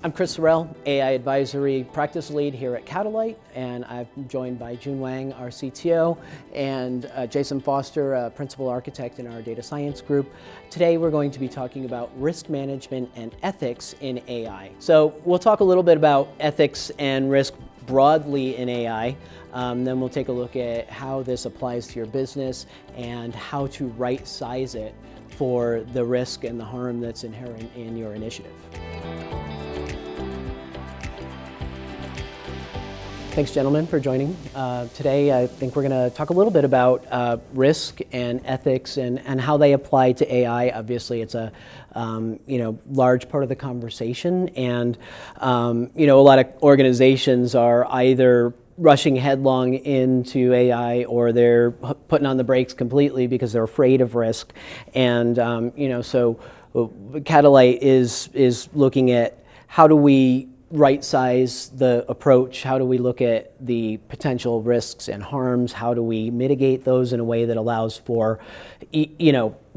I'm Chris Sorrell, AI Advisory Practice Lead here at Catalyte, and I'm joined by Jun Wang, our CTO, and Jason Foster, Principal Architect in our Data Science group. Today we're going to be talking about risk management and ethics in AI. So we'll talk a little bit about ethics and risk broadly in AI. Then we'll take a look at how this applies to your business and how to right size it for the risk and the harm that's inherent in your initiative. Thanks, gentlemen, for joining. Today, I think we're going to talk a little bit about risk and ethics and how they apply to AI. Obviously, it's a large part of the conversation, and a lot of organizations are either rushing headlong into AI or they're putting on the brakes completely because they're afraid of risk. And so Catalyte is looking at how do we right size the approach, how do we look at the potential risks and harms, how do we mitigate those in a way that allows for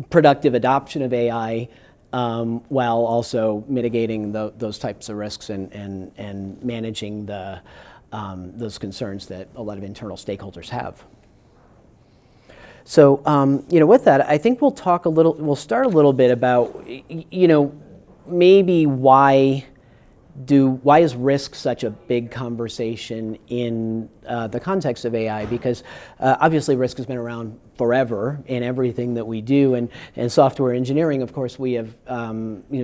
productive adoption of AI while also mitigating those types of risks and managing those concerns that a lot of internal stakeholders have. So with that, I think we'll start a little bit about maybe why is risk such a big conversation in the context of AI? Because obviously risk has been around forever in everything that we do, and software engineering, of course, we have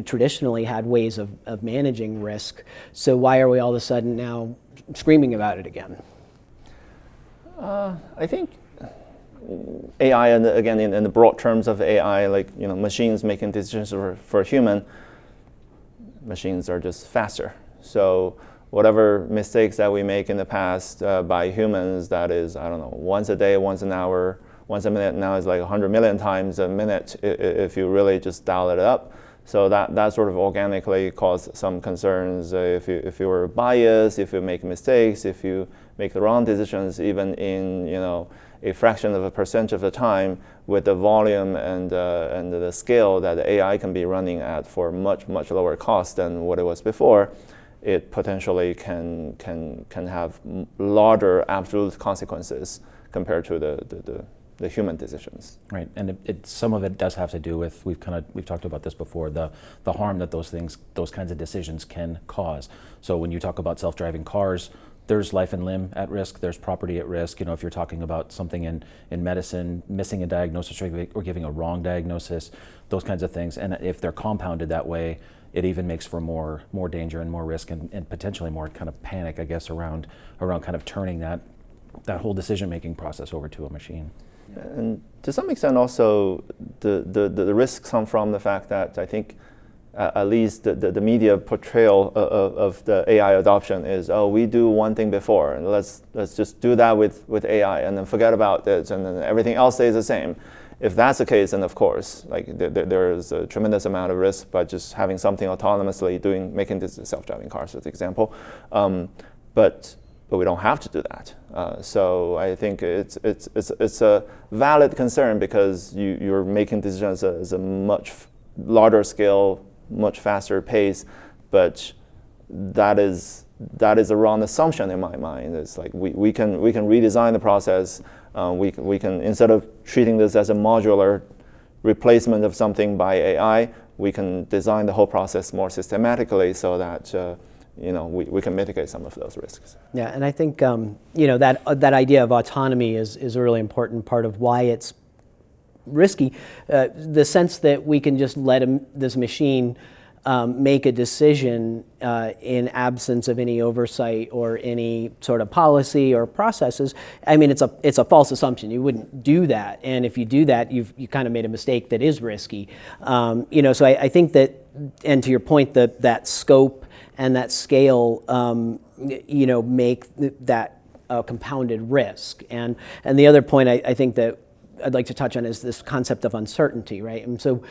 traditionally had ways of managing risk. So why are we all of a sudden now screaming about it again? I think AI, and again in the broad terms of AI, like machines making decisions for human. Machines are just faster. So whatever mistakes that we make in the past by humans, that is, I don't know, once a day, once an hour, once a minute, now is like 100 million times a minute if you really just dial it up. So that sort of organically caused some concerns if you were biased, if you make mistakes, if you make the wrong decisions, even in a fraction of a percent of the time, with the volume and the scale that the AI can be running at for much lower cost than what it was before, it potentially can have larger absolute consequences compared to the human decisions. Right, and some of it does have to do with, we've talked about this before, the harm that those kinds of decisions can cause. So when you talk about self-driving cars, there's life and limb at risk, there's property at risk. If you're talking about something in medicine, missing a diagnosis or giving a wrong diagnosis, those kinds of things. And if they're compounded that way, it even makes for more danger and more risk and potentially more kind of panic, I guess, around kind of turning that whole decision-making process over to a machine. And to some extent also, the risks come from the fact that I think at least the media portrayal of the AI adoption is, oh, we do one thing before, and let's just do that with AI, and then forget about it, and then everything else stays the same. If that's the case, then of course, like there is a tremendous amount of risk by just having something autonomously making this self-driving cars, as an example. But we don't have to do that. So I think it's a valid concern because you're making decisions as a much larger scale, much faster pace, but that is a wrong assumption in my mind. It's like we can redesign the process. We can, instead of treating this as a modular replacement of something by AI, we can design the whole process more systematically so that we can mitigate some of those risks. Yeah, and I think that idea of autonomy is a really important part of why it's risky. The sense that we can just let this machine make a decision in absence of any oversight or any sort of policy or processes. I mean, it's a false assumption. You wouldn't do that, and if you do that, you kind of made a mistake that is risky. So I think that, and to your point, that scope and that scale, make that compounded risk. And the other point I think that I'd like to touch on is this concept of uncertainty, right? And so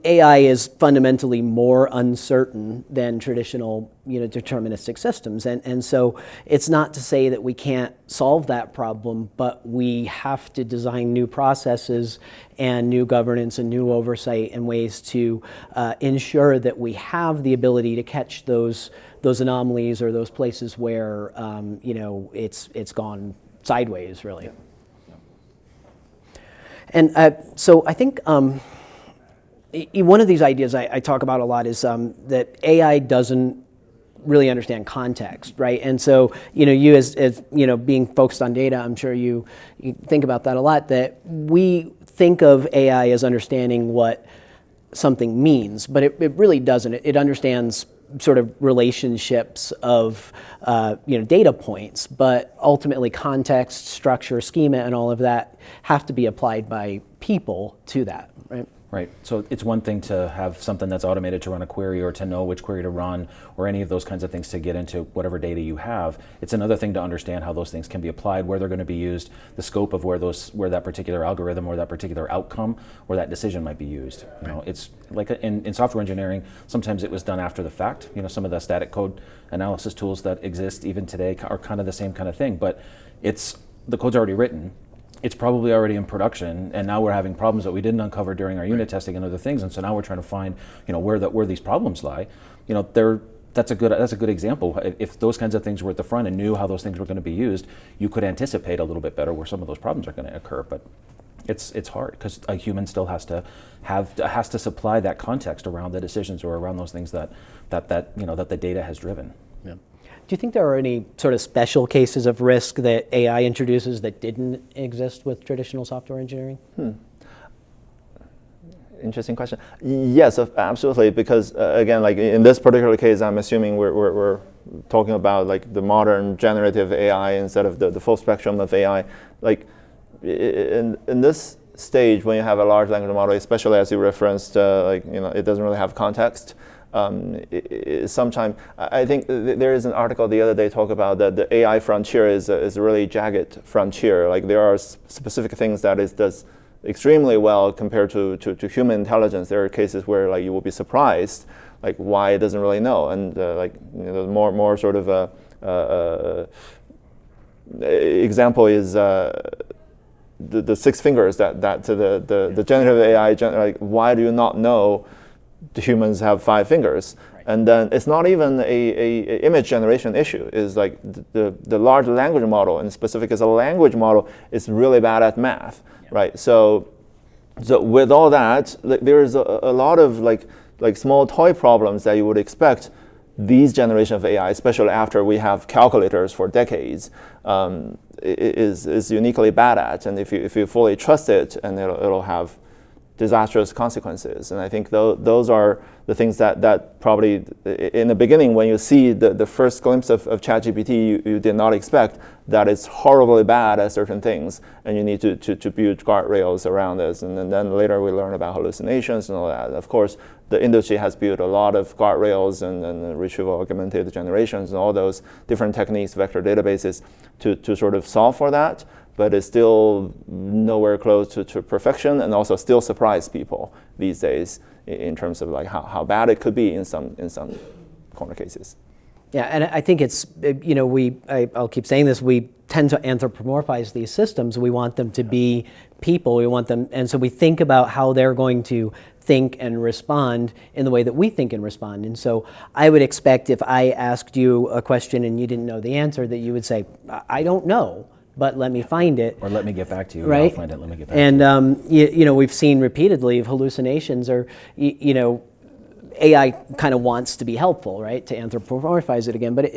AI is fundamentally more uncertain than traditional, deterministic systems. And so it's not to say that we can't solve that problem, but we have to design new processes and new governance and new oversight and ways to ensure that we have the ability to catch those anomalies or those places where it's gone sideways, really. Yeah. And so I think one of these ideas I talk about a lot is that AI doesn't really understand context, right? And so you as being focused on data, I'm sure you think about that a lot, that we think of AI as understanding what something means, but it really doesn't. It understands sort of relationships of data points, but ultimately context, structure, schema, and all of that have to be applied by people to that, right? Right. So it's one thing to have something that's automated to run a query or to know which query to run or any of those kinds of things to get into whatever data you have. It's another thing to understand how those things can be applied, where they're going to be used, the scope of where that particular algorithm or that particular outcome or that decision might be used. It's like in software engineering, sometimes it was done after the fact. Some of the static code analysis tools that exist even today are kind of the same kind of thing, but the code's already written. It's probably already in production, and now we're having problems that we didn't uncover during our unit testing and other things. And so now we're trying to find, where these problems lie. That's a good example. If those kinds of things were at the front and knew how those things were going to be used, you could anticipate a little bit better where some of those problems are going to occur. But it's hard because a human still has to supply that context around the decisions or around those things that the data has driven. Yeah. Do you think there are any sort of special cases of risk that AI introduces that didn't exist with traditional software engineering? Interesting question. Yes, absolutely. Because again, like in this particular case, I'm assuming we're talking about like the modern generative AI instead of the full spectrum of AI. Like in this stage, when you have a large language model, especially as you referenced, it doesn't really have context. Sometimes I think there is an article the other day talk about that the AI frontier is a really jagged frontier. Like there are specific things that it does extremely well compared to human intelligence. There are cases where like you will be surprised, like why it doesn't really know, and more sort of example is the 6 fingers that the generative AI like why do you not know the humans have 5 fingers? Right. And then it's not even a image generation issue. It's like the large language model, and specific as a language model, is really bad at math, right? So with all that, there's a lot of like small toy problems that you would expect these generation of AI, especially after we have calculators for decades, is uniquely bad at. And if you fully trust it, and it'll have disastrous consequences. And I think those are the things that probably in the beginning, when you see the first glimpse of ChatGPT, you did not expect that it's horribly bad at certain things, and you need to build guardrails around this. And then later we learn about hallucinations and all that. Of course, the industry has built a lot of guardrails and retrieval augmented generations and all those different techniques, vector databases, to sort of solve for that. But it's still nowhere close to perfection, and also still surprise people these days in terms of like how bad it could be in some corner cases. Yeah, and I think it's I'll keep saying this. We tend to anthropomorphize these systems. We want them to be people. We want them, and so we think about how they're going to think and respond in the way that we think and respond. And so I would expect if I asked you a question and you didn't know the answer, that you would say, "I don't know, but let me find it." Or let me get back to you. Right? I'll find it, let me get back to you. And we've seen repeatedly of hallucinations, or AI kind of wants to be helpful, right? To anthropomorphize it again, but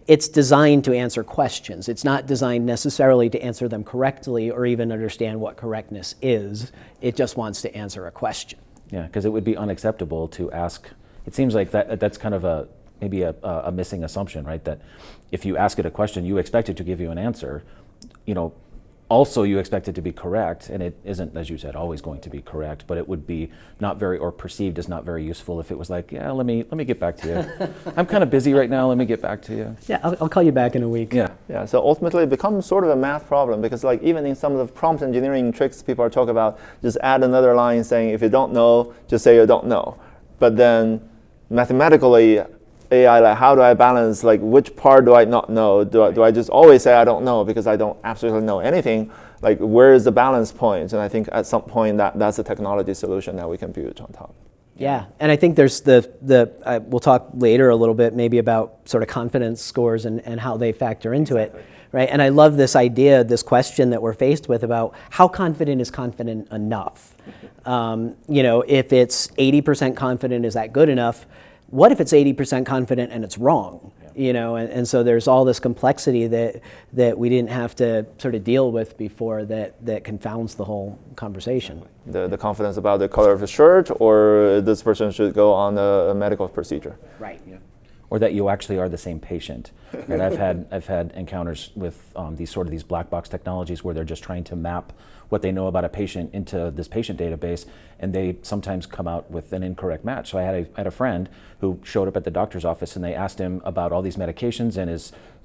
it's designed to answer questions. It's not designed necessarily to answer them correctly or even understand what correctness is. It just wants to answer a question. Yeah, because it would be unacceptable to ask. It seems like that's kind of maybe a missing assumption, right? That if you ask it a question, you expect it to give you an answer. also you expect it to be correct, and it isn't, as you said, always going to be correct, but it would be not very, or perceived as not very useful if it was like, yeah, let me get back to you. I'm kind of busy right now, let me get back to you. Yeah, I'll call you back in a week. Yeah, so ultimately it becomes sort of a math problem, because like even in some of the prompt engineering tricks people are talking about, just add another line saying if you don't know, just say you don't know. But then mathematically, AI, like how do I balance, like which part do I not know? Do I just always say I don't know because I don't absolutely know anything? Like where is the balance point? And I think at some point that's a technology solution that we can build on top. Yeah, and I think there's we'll talk later a little bit maybe about sort of confidence scores and how they factor into it, right? And I love this idea, this question that we're faced with about how confident is confident enough? If it's 80% confident, is that good enough? What if it's 80% confident and it's wrong? And so there's all this complexity that we didn't have to sort of deal with before that confounds the whole conversation. The confidence about the color of the shirt, or this person should go on a medical procedure. Right. Yeah. Or that you actually are the same patient. And I've had encounters with these black box technologies where they're just trying to map what they know about a patient into this patient database, and they sometimes come out with an incorrect match. So I had a friend who showed up at the doctor's office, and they asked him about all these medications and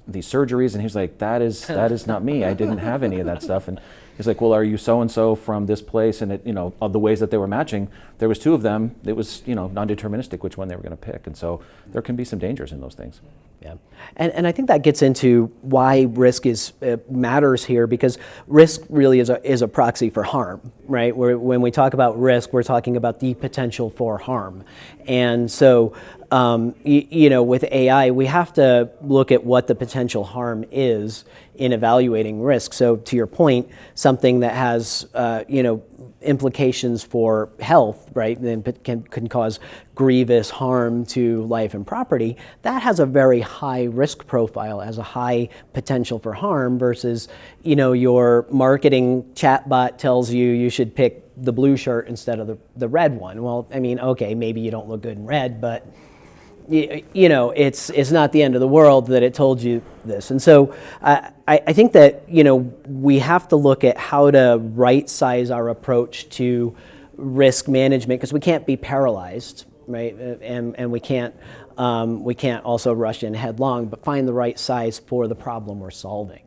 these surgeries, and he was like, that is not me. I didn't have any of that stuff. And he's like, well, are you so and so from this place? And of the ways that they were matching, there was two of them. It was non-deterministic which one they were going to pick, and so there can be some dangers in those things. Yeah, and I think that gets into why risk matters here, because risk really is a proxy for harm, right? When we talk about risk, we're talking about the potential for harm, and so with AI, we have to look at what the potential harm is in evaluating risk. So to your point, something that has implications for health, right, then can cause grievous harm to life and property, that has a very high risk profile, has a high potential for harm, versus your marketing chatbot tells you should pick the blue shirt instead of the red one. Well, I mean, okay, maybe you don't look good in red, but it's not the end of the world that it told you this. And so I think that we have to look at how to right size our approach to risk management, because we can't be paralyzed, right? And we can't also rush in headlong, but find the right size for the problem we're solving.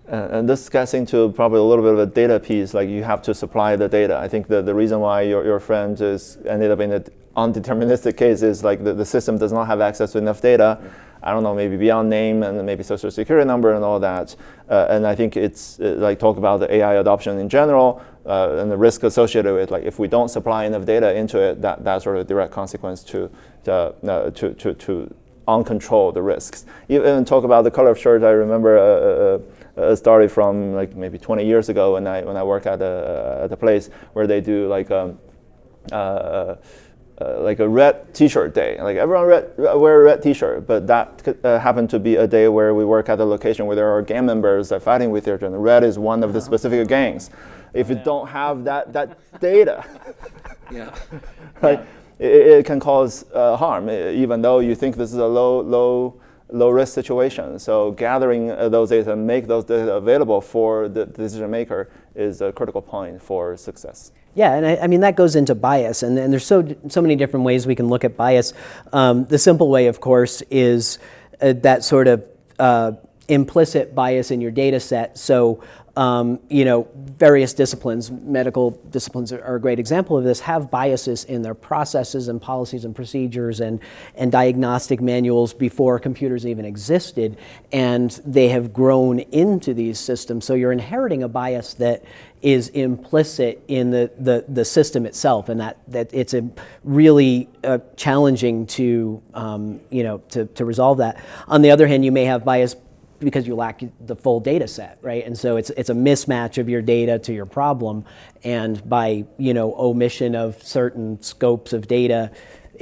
And this gets into probably a little bit of a data piece, like you have to supply the data. I think the reason why your friend ended up in an undeterministic case is like the system does not have access to enough data. I don't know, maybe beyond name and maybe social security number and all that. And I think it's like talk about the AI adoption in general and the risk associated with, like if we don't supply enough data into it, that's sort of a direct consequence to uncontrol the risks. Even talk about the color of shirt. I remember started from like maybe 20 years ago when I work at a place where they do like a red T-shirt day. Like everyone wear a red T-shirt, but that happened to be a day where we work at a location where there are gang members that are fighting with each other. Red is one of the specific gangs. If you don't have that data, right, it can cause harm, even though you think this is a low risk situation. So gathering those data and make those data available for the decision maker is a critical point for success. Yeah, and I mean that goes into bias, and there's so many different ways we can look at bias. The simple way, of course, is that sort of implicit bias in your data set. So various disciplines, medical disciplines are a great example of this, have biases in their processes and policies and procedures and diagnostic manuals before computers even existed, and they have grown into these systems. So you're inheriting a bias that is implicit in the system itself, and that it's really challenging to resolve that. On the other hand, you may have bias because you lack the full data set, right? And so it's a mismatch of your data to your problem, and by omission of certain scopes of data,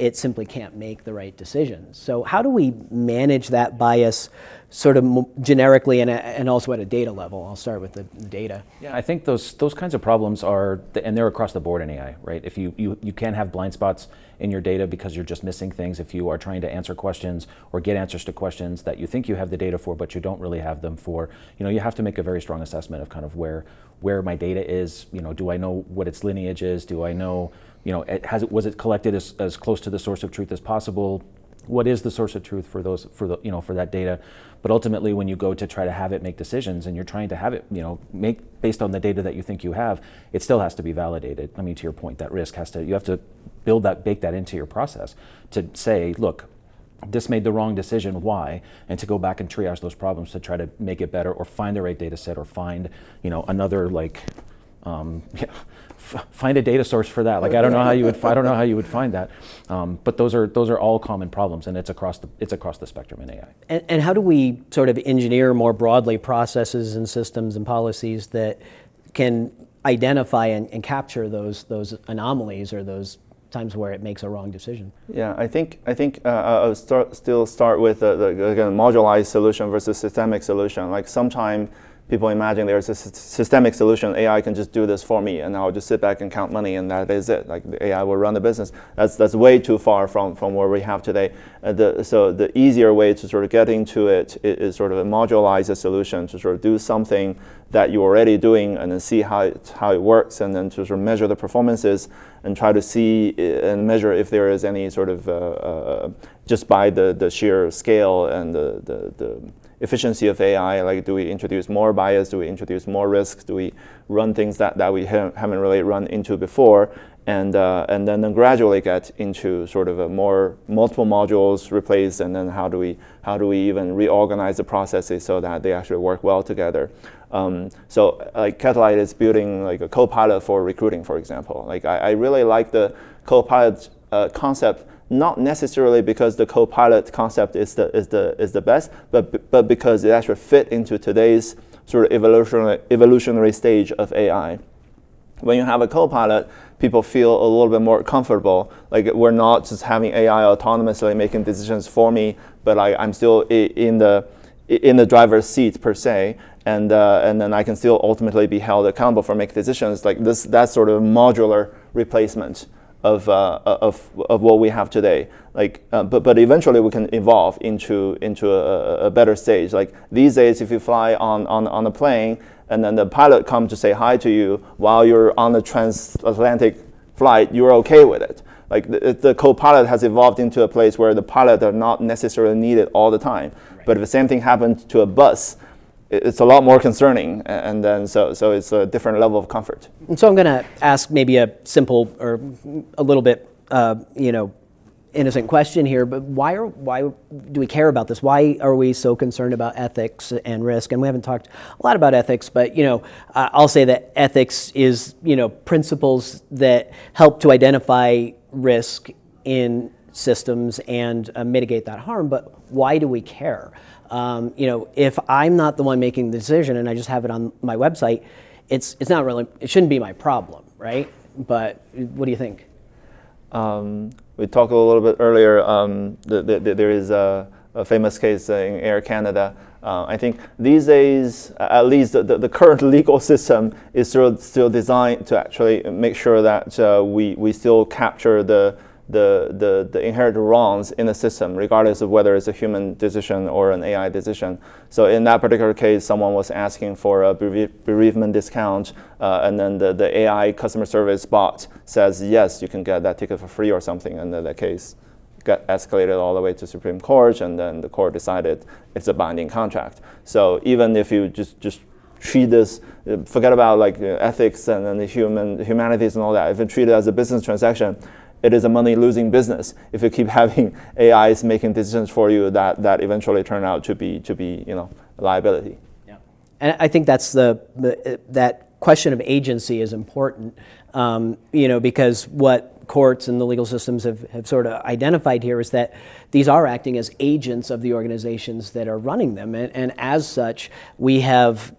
it simply can't make the right decisions. So how do we manage that bias sort of generically and also at a data level? I'll start with the data. Yeah, I think those kinds of problems are, and they're across the board in AI, right? If you can have blind spots in your data because you're just missing things. If you are trying to answer questions or get answers to questions that you think you have the data for, but you don't really have them for, you have to make a very strong assessment of kind of where my data is. Do I know what its lineage is? Do I know, was it collected as close to the source of truth as possible? What is the source of truth for that data? But ultimately, when you go to try to have it make decisions, and you're trying to have it, make based on the data that you think you have, it still has to be validated. I mean, to your point, that risk you have to bake that into your process to say, look, this made the wrong decision, why? And to go back and triage those problems to try to make it better, or find the right data set, or find, another find a data source for that. Like, I don't know how you would find that. But those are all common problems, and it's across the spectrum in AI. And how do we sort of engineer more broadly processes and systems and policies that can identify and capture those anomalies or those times where it makes a wrong decision? Yeah, I think I'll still start with again, modularized solution versus systemic solution. Like, sometimes people imagine there's a systemic solution, AI can just do this for me, and I'll just sit back and count money, and that is it. Like, the AI will run the business. That's way too far from where we have today. So the easier way to sort of get into it is sort of a modularized solution, to sort of do something that you're already doing, and then see how it works, and then to sort of measure the performances, and try to see and measure if there is any sort of just by the sheer scale and the efficiency of AI, like, do we introduce more bias? Do we introduce more risk? Do we run things that we haven't really run into before? And then gradually get into sort of a more multiple modules replaced, and then how do we even reorganize the processes so that they actually work well together? So like, Catalyte is building like a co-pilot for recruiting, for example. Like, I really like the co-pilot concept. Not necessarily because the co-pilot concept is the best, but because it actually fit into today's sort of evolutionary stage of AI. When you have a co-pilot, people feel a little bit more comfortable. Like, we're not just having AI autonomously making decisions for me, but I'm still in the driver's seat per se, and then I can still ultimately be held accountable for making decisions. Like, that's sort of modular replacement of what we have today. Like, but eventually we can evolve into a better stage. Like, these days, if you fly on a plane, and then the pilot comes to say hi to you while you're on the transatlantic flight, you're okay with it. Like, the co-pilot has evolved into a place where the pilot are not necessarily needed all the time. Right. But if the same thing happened to a bus, it's a lot more concerning, and then so it's a different level of comfort. And so I'm going to ask maybe a simple or a little bit, innocent question here, but why do we care about this? Why are we so concerned about ethics and risk? And we haven't talked a lot about ethics, but I'll say that ethics is principles that help to identify risk in systems and mitigate that harm. But why do we care? If I'm not the one making the decision and I just have it on my website, it shouldn't be my problem, right? But what do you think? We talked a little bit earlier, there is a famous case in Air Canada. I think these days, at least the current legal system is still designed to actually make sure that we still capture the inherent wrongs in the system, regardless of whether it's a human decision or an AI decision. So in that particular case, someone was asking for a bereavement discount, and then the AI customer service bot says, yes, you can get that ticket for free or something, and then the case got escalated all the way to Supreme Court, and then the court decided it's a binding contract. So even if you just treat this, forget about like ethics and the humanities and all that, if you treat it as a business transaction, it is a money-losing business if you keep having AIs making decisions for you that eventually turn out to be a liability. Yeah, and I think that's that question of agency is important, because what courts and the legal systems have sort of identified here is that these are acting as agents of the organizations that are running them. And as such, we have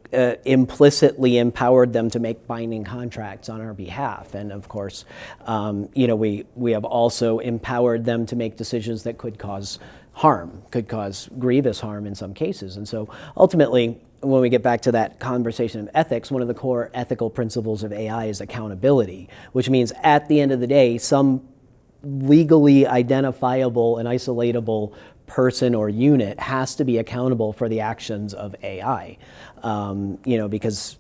implicitly empowered them to make binding contracts on our behalf. And of course, we have also empowered them to make decisions that could cause harm, could cause grievous harm in some cases. And so ultimately, when we get back to that conversation of ethics, one of the core ethical principles of AI is accountability, which means at the end of the day, some legally identifiable and isolatable person or unit has to be accountable for the actions of AI. Because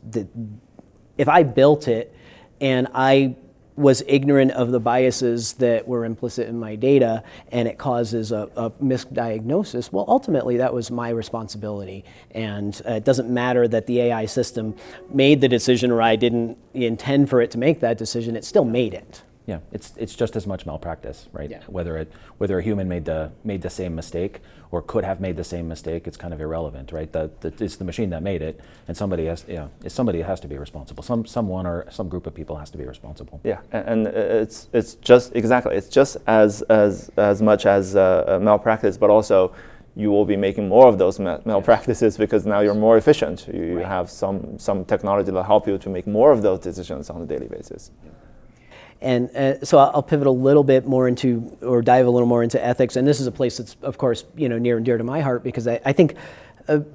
if I built it and I was ignorant of the biases that were implicit in my data and it causes a misdiagnosis, well, ultimately that was my responsibility. And it doesn't matter that the AI system made the decision or I didn't intend for it to make that decision, it still made it. Yeah, it's just as much malpractice, right? Yeah. Whether a human made the same mistake or could have made the same mistake, it's kind of irrelevant, right? It's the machine that made it, and somebody has to be responsible. Someone or some group of people has to be responsible. Yeah, and it's just as much as malpractice, but also you will be making more of those malpractices because now you're more efficient. You Right. have some technology that help you to make more of those decisions on a daily basis. And so I'll pivot a little bit more into, or dive a little more into ethics. And this is a place that's, of course, near and dear to my heart because I think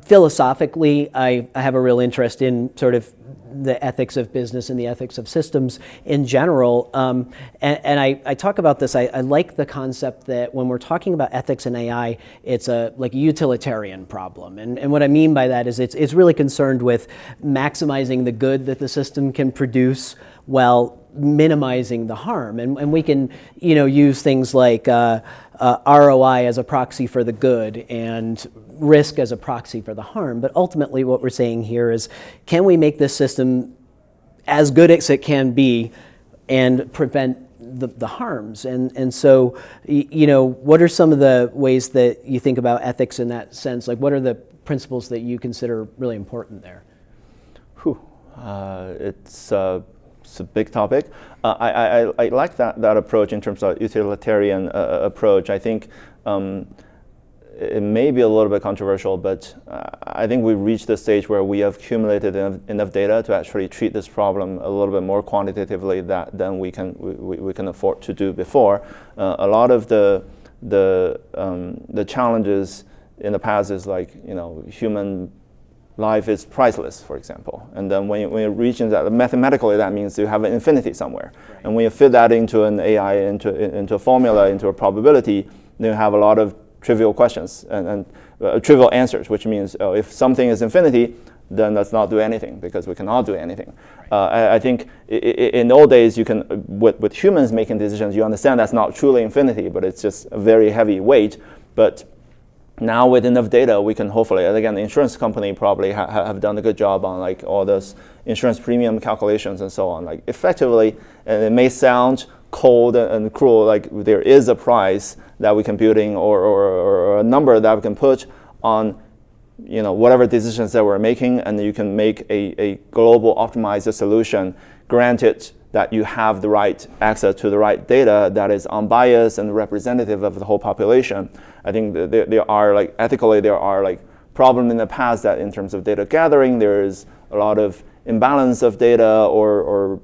philosophically, I have a real interest in sort of the ethics of business and the ethics of systems in general. And I talk about this, I like the concept that when we're talking about ethics and AI, it's a utilitarian problem. And what I mean by that is it's really concerned with maximizing the good that the system can produce while minimizing the harm. And we can use things like ROI as a proxy for the good and risk as a proxy for the harm. But ultimately what we're saying here is, can we make this system as good as it can be and prevent the harms? And so, what are some of the ways that you think about ethics in that sense? Like, what are the principles that you consider really important there? It's a big topic. I like that approach in terms of utilitarian approach. I think it may be a little bit controversial, but I think we've reached the stage where we have accumulated enough data to actually treat this problem a little bit more quantitatively than we can afford to do before. A lot of the challenges in the past is human life is priceless, for example. And then when you reach into that, mathematically, that means you have an infinity somewhere. Right. And when you fit that into an AI, into a formula, into a probability, then you have a lot of trivial questions and trivial answers, which means if something is infinity, then let's not do anything because we cannot do anything. Right. I think in old days, you can, with humans making decisions, you understand that's not truly infinity, but it's just a very heavy weight. But now with enough data, we can hopefully, and again, the insurance company probably have done a good job on all those insurance premium calculations and so on. Effectively, and it may sound cold and cruel, there is a price that we can build in or a number that we can put on whatever decisions that we're making, and you can make a global optimized solution, granted that you have the right access to the right data that is unbiased and representative of the whole population. I think there are ethically there are problems in the past that in terms of data gathering there is a lot of imbalance of data or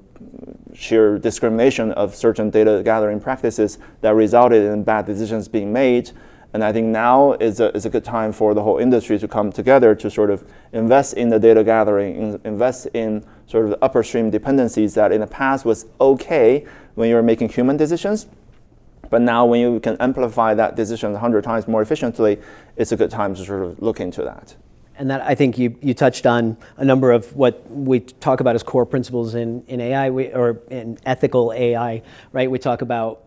sheer discrimination of certain data gathering practices that resulted in bad decisions being made. And I think now is a good time for the whole industry to come together to sort of invest in the data gathering, invest in sort of the upstream dependencies that in the past was okay when you were making human decisions. But now when you can amplify that decision 100 times more efficiently, it's a good time to sort of look into that. And that, I think you touched on a number of what we talk about as core principles in AI, or in ethical AI, right? We talk about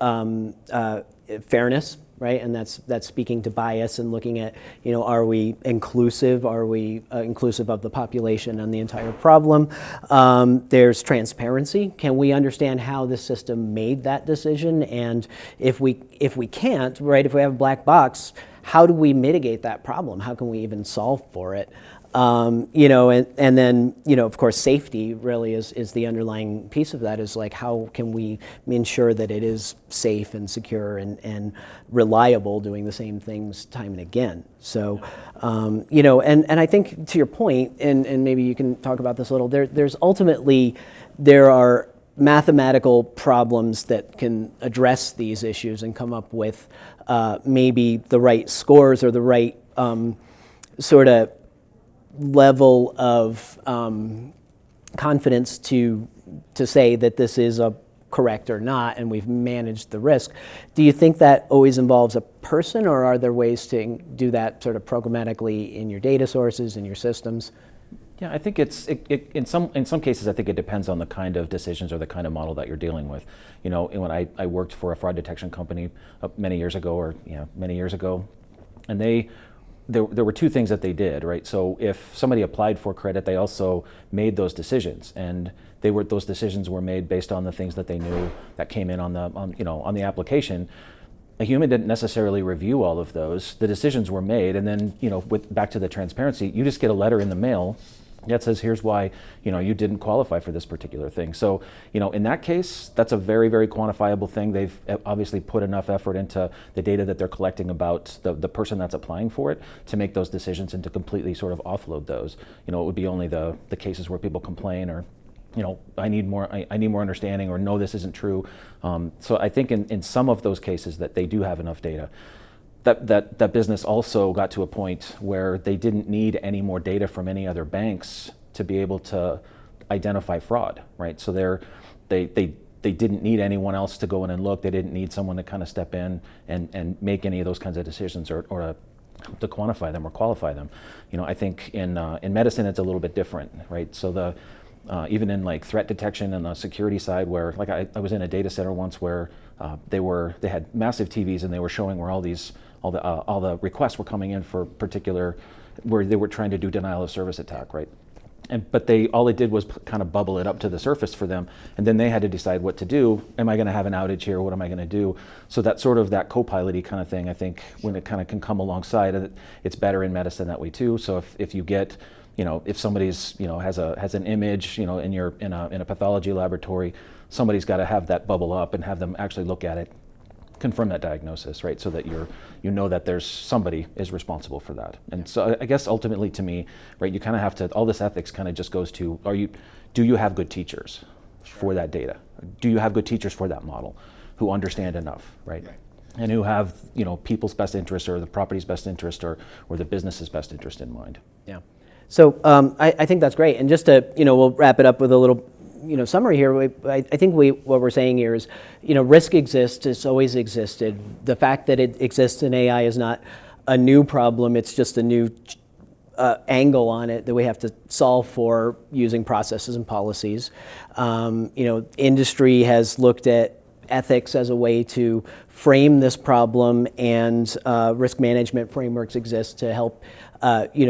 fairness, right? And that's speaking to bias and looking at, are we inclusive? Are we inclusive of the population and the entire problem? There's transparency. Can we understand how the system made that decision? And if we can't, right, if we have a black box, how do we mitigate that problem? How can we even solve for it? And then, of course, safety really is the underlying piece of that, is like, how can we ensure that it is safe and secure and reliable, doing the same things time and again. So, and I think, to your point, and maybe you can talk about this a little, there are mathematical problems that can address these issues and come up with maybe the right scores or the right sort of level of confidence to say that this is a correct or not, and we've managed the risk. Do you think that always involves a person, or are there ways to do that sort of programmatically in your data sources, in your systems? Yeah, I think in some cases, I think it depends on the kind of decisions or the kind of model that you're dealing with. When I worked for a fraud detection company many years ago, and there were two things that they did, right? So if somebody applied for credit, they also made those decisions, and those decisions were made based on the things that they knew that came in on the application. A human didn't necessarily review all of those. The decisions were made, and then back to the transparency, you just get a letter in the mail that says, here's why you didn't qualify for this particular thing. So in that case, that's a very, very quantifiable thing. They've obviously put enough effort into the data that they're collecting about the person that's applying for it to make those decisions and to completely sort of offload those. It would be only the cases where people complain, or I need more understanding, or no, this isn't true. So I think in some of those cases that they do have enough data. That business also got to a point where they didn't need any more data from any other banks to be able to identify fraud, right? So they didn't need anyone else to go in and look. They didn't need someone to kind of step in and make any of those kinds of decisions, or to quantify them or qualify them. I think in medicine it's a little bit different, right? So even in like threat detection and the security side, where like I was in a data center once where they had massive TVs, and they were showing where all the requests were coming in for particular, where they were trying to do denial of service attack, right? But all it did was kind of bubble it up to the surface for them, and then they had to decide what to do. Am I going to have an outage here? What am I going to do? So that sort of that co-pilot-y kind of thing, I think when it kind of can come alongside, it's better in medicine that way too. So if you get, if somebody's has an image, in a pathology laboratory, somebody's got to have that bubble up and have them actually look at it, confirm that diagnosis, right? So that that there's somebody is responsible for that. And so I guess ultimately, to me, right, you kind of have to, all this ethics kind of just goes to, do you have good teachers for that data? Do you have good teachers for that model who understand enough, right? And who have, people's best interest, or the property's best interest, or the business's best interest in mind. Yeah. So I think that's great. And just to, we'll wrap it up with a little summary here. I think what we're saying here is, risk exists. It's always existed. The fact that it exists in AI is not a new problem. It's just a new angle on it that we have to solve for using processes and policies. Industry has looked at ethics as a way to frame this problem, and risk management frameworks exist to help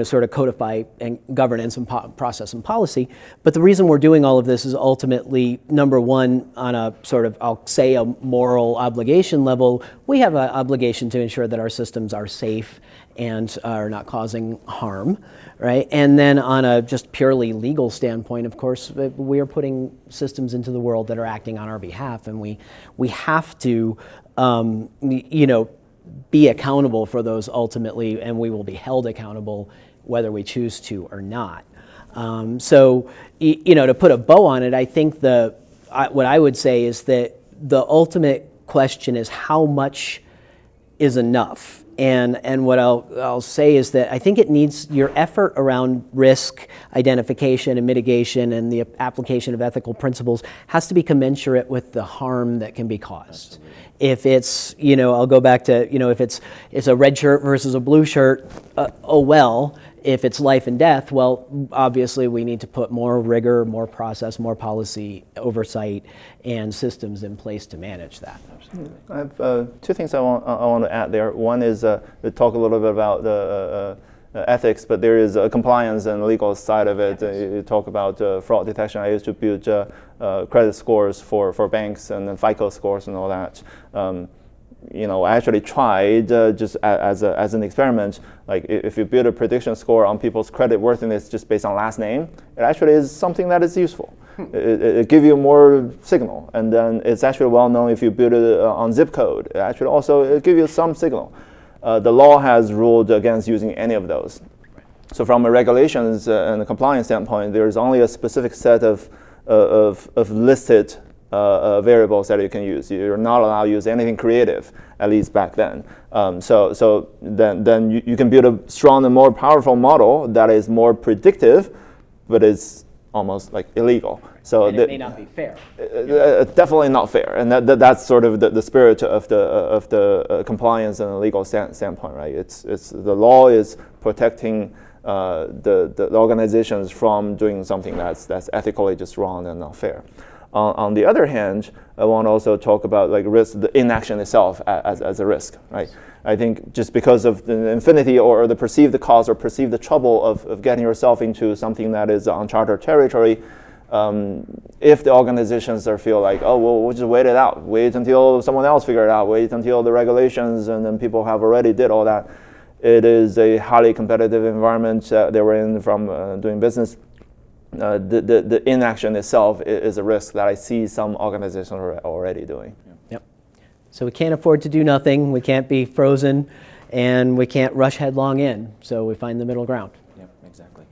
sort of codify and governance and process and policy. But the reason we're doing all of this is ultimately, number one, on a sort of, I'll say, a moral obligation level, we have an obligation to ensure that our systems are safe and are not causing harm, right? And then on a just purely legal standpoint, of course, we are putting systems into the world that are acting on our behalf, and we have to, be accountable for those ultimately, and we will be held accountable whether we choose to or not. So, to put a bow on it, I think what I would say is that the ultimate question is, how much is enough? And what I'll say is that I think it needs your effort around risk identification and mitigation and the application of ethical principles has to be commensurate with the harm that can be caused. Absolutely. If it's, I'll go back to, if it's a red shirt versus a blue shirt, if it's life and death, well, obviously we need to put more rigor, more process, more policy oversight, and systems in place to manage that. I have two things I want to add there. One is to talk a little bit about the ethics, but there is a compliance and legal side of it. You talk about fraud detection. I used to build credit scores for banks, and then FICO scores and all that. I actually tried just as an experiment, like if you build a prediction score on people's credit worthiness just based on last name, it actually is something that is useful. It gives you more signal, and then it's actually well known if you build it on zip code. It actually also gives you some signal. The law has ruled against using any of those. So from a regulations and a compliance standpoint, there's only a specific set of listed variables that you can use. You're not allowed to use anything creative, at least back then. So then you can build a stronger, more powerful model that is more predictive, but is almost like illegal. So and it may not be fair. Definitely not fair, and that's sort of the spirit of the compliance and the legal standpoint, right? It's the law is protecting the organizations from doing something that's ethically just wrong and not fair. On the other hand, I want to also talk about like risk, the inaction itself as a risk, right? I think just because of the infinity or the perceived cost or perceived trouble of getting yourself into something that is uncharted territory, if the organizations feel like, oh, well, we'll just wait it out, wait until someone else figure it out, wait until the regulations and then people have already did all that, it is a highly competitive environment that they were in from doing business. The inaction itself is a risk that I see some organizations are already doing. Yep. So we can't afford to do nothing, we can't be frozen, and we can't rush headlong in. So we find the middle ground. Yep, exactly.